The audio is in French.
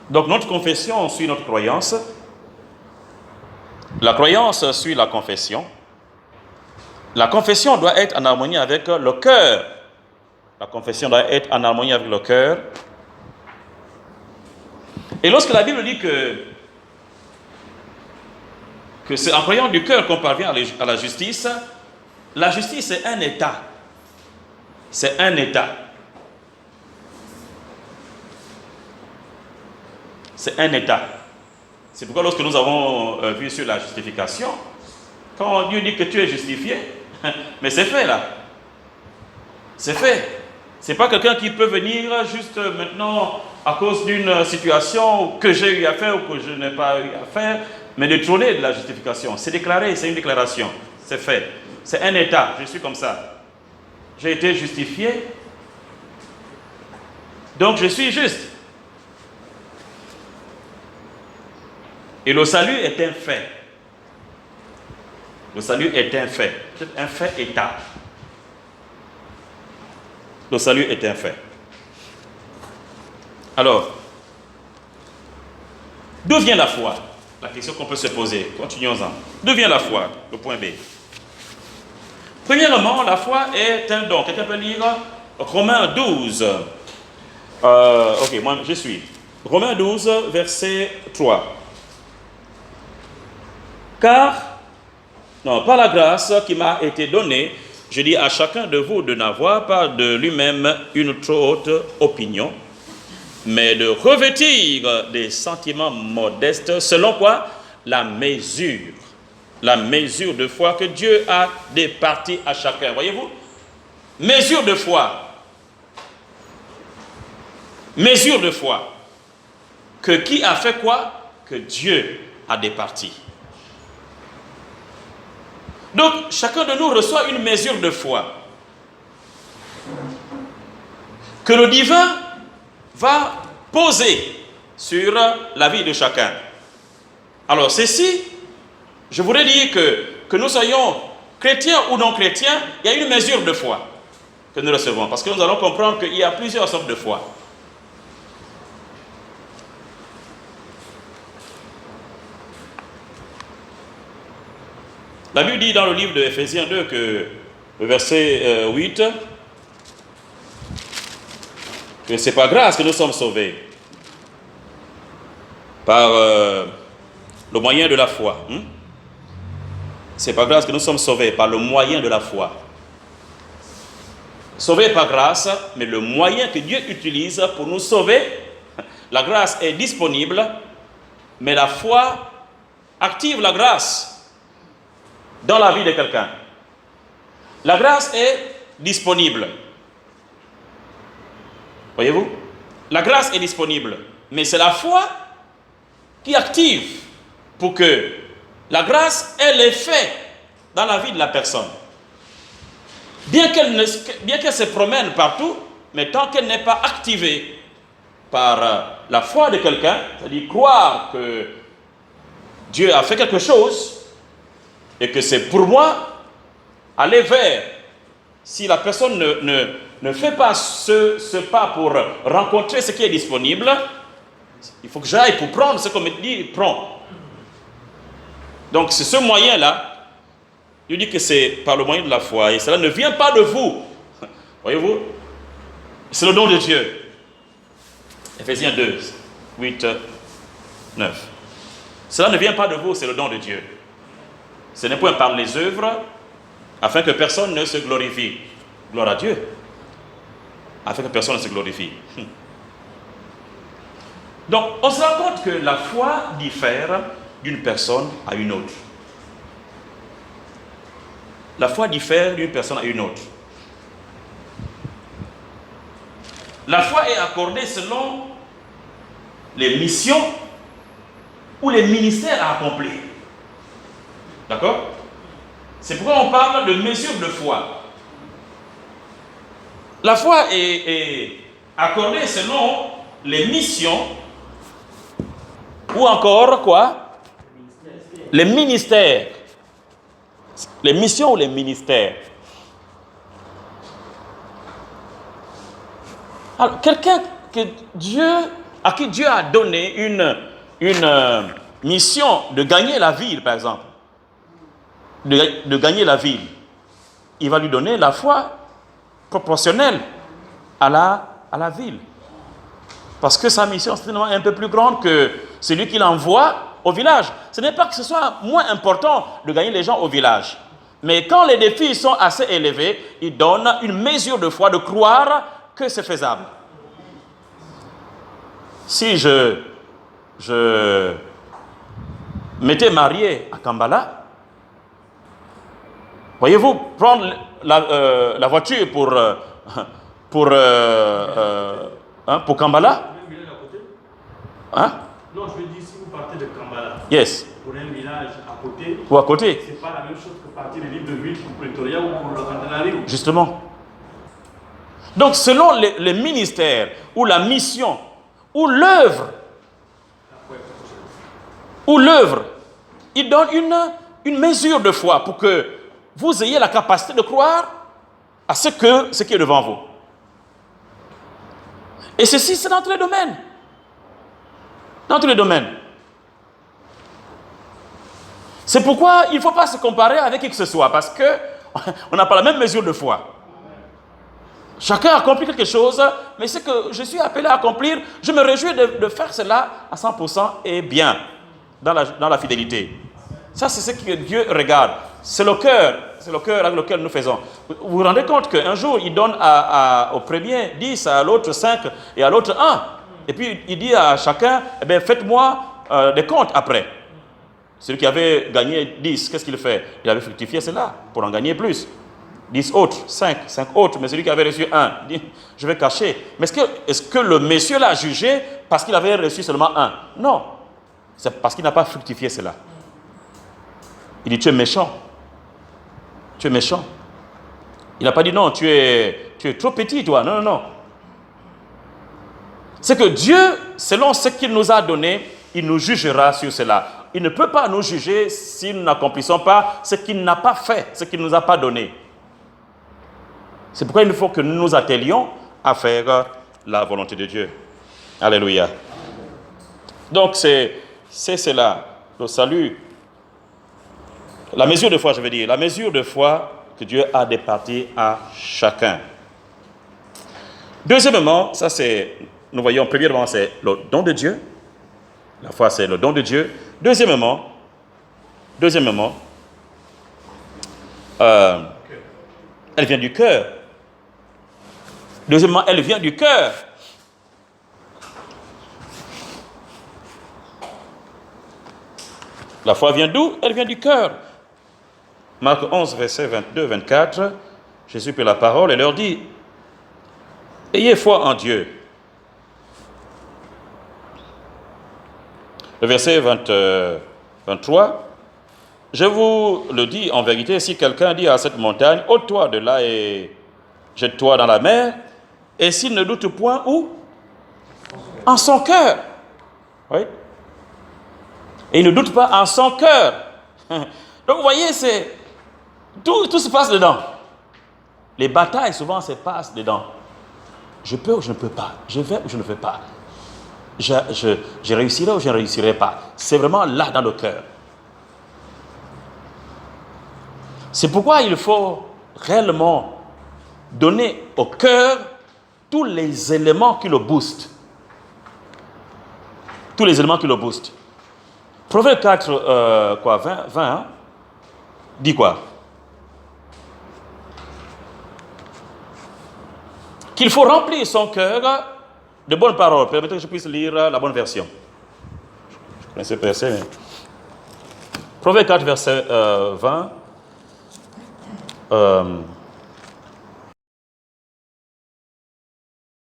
Donc notre confession suit notre croyance. La croyance suit la confession. La confession doit être en harmonie avec le cœur. La confession doit être en harmonie avec le cœur. Et lorsque la Bible dit que c'est en croyant du cœur qu'on parvient à la justice c'est un état. C'est un état. C'est un état. C'est pourquoi lorsque nous avons vu sur la justification, quand Dieu dit que tu es justifié, mais c'est fait là. C'est fait. C'est pas quelqu'un qui peut venir juste maintenant à cause d'une situation que j'ai eu à faire ou que je n'ai pas eu à faire, mais détourner de la justification. C'est déclaré, c'est une déclaration. C'est fait. C'est un état. Je suis comme ça. J'ai été justifié. Donc je suis juste. Et le salut est un fait. Le salut est un fait. C'est un fait état. Le salut est un fait. Alors, d'où vient la foi? La question qu'on peut se poser. Continuons-en. D'où vient la foi? Le point B. Premièrement, la foi est un don. Quelqu'un peut lire Romains 12. Ok, moi je suis. Romains 12, verset 3. Car, par la grâce qui m'a été donnée, je dis à chacun de vous de n'avoir pas de lui-même une trop haute opinion, mais de revêtir des sentiments modestes, selon quoi? La mesure de foi que Dieu a départie à chacun. Voyez-vous? Mesure de foi. Mesure de foi. Que qui a fait quoi? Que Dieu a départi. Donc, chacun de nous reçoit une mesure de foi que le divin va poser sur la vie de chacun. Alors, ceci, je voudrais dire que nous soyons chrétiens ou non chrétiens, il y a une mesure de foi que nous recevons, parce que nous allons comprendre qu'il y a plusieurs sortes de foi. La Bible dit dans le livre de Ephésiens 2 que le verset 8 que c'est par grâce que nous sommes sauvés par le moyen de la foi. C'est par grâce que nous sommes sauvés par le moyen de la foi. Sauvés par grâce, mais le moyen que Dieu utilise pour nous sauver, la grâce est disponible, mais la foi active la grâce dans la vie de quelqu'un. La grâce est disponible. Voyez-vous? La grâce est disponible, mais c'est la foi qui active pour que la grâce ait l'effet dans la vie de la personne. Bien qu'elle se promène partout, mais tant qu'elle n'est pas activée par la foi de quelqu'un, c'est-à-dire croire que Dieu a fait quelque chose, et que c'est pour moi aller vers, si la personne ne fait pas ce pas pour rencontrer ce qui est disponible, il faut que j'aille pour prendre ce qu'on me dit, prends. Donc c'est ce moyen-là, il dit que c'est par le moyen de la foi, et cela ne vient pas de vous. Voyez-vous? C'est le don de Dieu. Ephésiens 2, 8, 9. Cela ne vient pas de vous, c'est le don de Dieu. Ce n'est point par les œuvres, afin que personne ne se glorifie. Gloire à Dieu. Afin que personne ne se glorifie. Donc, on se rend compte que la foi diffère d'une personne à une autre. La foi diffère d'une personne à une autre. La foi est accordée selon les missions ou les ministères à accomplir. D'accord? C'est pourquoi on parle de mesure de foi. La foi est accordée selon les missions ou encore quoi? Les ministères. Les missions ou les ministères. Alors, quelqu'un que Dieu à qui Dieu a donné une mission de gagner la ville, par exemple, de gagner la ville, il va lui donner la foi proportionnelle à la ville. Parce que sa mission est un peu plus grande que celui qui l'envoie au village. Ce n'est pas que ce soit moins important de gagner les gens au village. Mais quand les défis sont assez élevés, il donne une mesure de foi, de croire que c'est faisable. Si je m'étais marié à Kambala, voyez-vous, prendre la voiture pour Kambala. Hein? Non, je veux dire, si vous partez de Kambala, yes, pour un village à côté, ou à côté, c'est pas la même chose que partir de Libreville pour Pretoria ou pour le Canadario. justement. Donc, selon les ministères, ou la mission, ou l'œuvre, il donne une mesure de foi pour que vous ayez la capacité de croire à ce qui est devant vous. Et ceci, c'est dans tous les domaines. Dans tous les domaines. C'est pourquoi il ne faut pas se comparer avec qui que ce soit, parce qu'on n'a pas la même mesure de foi. Chacun accomplit quelque chose, mais ce que je suis appelé à accomplir, je me réjouis de faire cela à 100% et bien, dans la fidélité. Ça, c'est ce que Dieu regarde. C'est le cœur avec lequel nous faisons. Vous vous rendez compte qu'un jour, il donne au premier 10, à l'autre 5 et à l'autre 1. Et puis, il dit à chacun, eh bien, faites-moi des comptes après. Celui qui avait gagné 10, qu'est-ce qu'il fait? Il avait fructifié cela pour en gagner plus. 10 autres, 5 autres, mais celui qui avait reçu 1, dit, je vais cacher. Mais est-ce que le monsieur l'a jugé parce qu'il avait reçu seulement 1? Non, c'est parce qu'il n'a pas fructifié cela. Il dit, tu es méchant. Tu es méchant. Il n'a pas dit, non, tu es trop petit, toi. Non, non, non. C'est que Dieu, selon ce qu'il nous a donné, il nous jugera sur cela. Il ne peut pas nous juger si nous n'accomplissons pas ce qu'il n'a pas fait, ce qu'il ne nous a pas donné. C'est pourquoi il faut que nous nous attelions à faire la volonté de Dieu. Alléluia. Donc c'est cela, le salut. La mesure de foi, je veux dire, la mesure de foi que Dieu a départie à chacun. Deuxièmement, ça c'est, nous voyons, premièrement, c'est le don de Dieu. La foi, c'est le don de Dieu. Deuxièmement, elle vient du cœur. Deuxièmement, elle vient du cœur. La foi vient d'où? Elle vient du cœur. Marc 11, verset 22-24, Jésus prit la parole et leur dit, « Ayez foi en Dieu. » Le verset 23, « Je vous le dis en vérité, si quelqu'un dit à cette montagne, ôte-toi de là et jette-toi dans la mer, et s'il ne doute point, où? En son cœur. » Oui. Et il ne doute pas en son cœur. Donc vous voyez, tout se passe dedans. Les batailles, souvent, se passent dedans. Je peux ou je ne peux pas. Je vais ou je ne vais pas. Je réussirai ou je ne réussirai pas. C'est vraiment là dans le cœur. C'est pourquoi il faut réellement donner au cœur tous les éléments qui le boostent. Tous les éléments qui le boostent. Proverbe 4, 20, hein, dit quoi? Qu'il faut remplir son cœur de bonnes paroles. Permettez que je puisse lire la bonne version. Je connais ce verset. Mais... Proverbe 4, verset 20.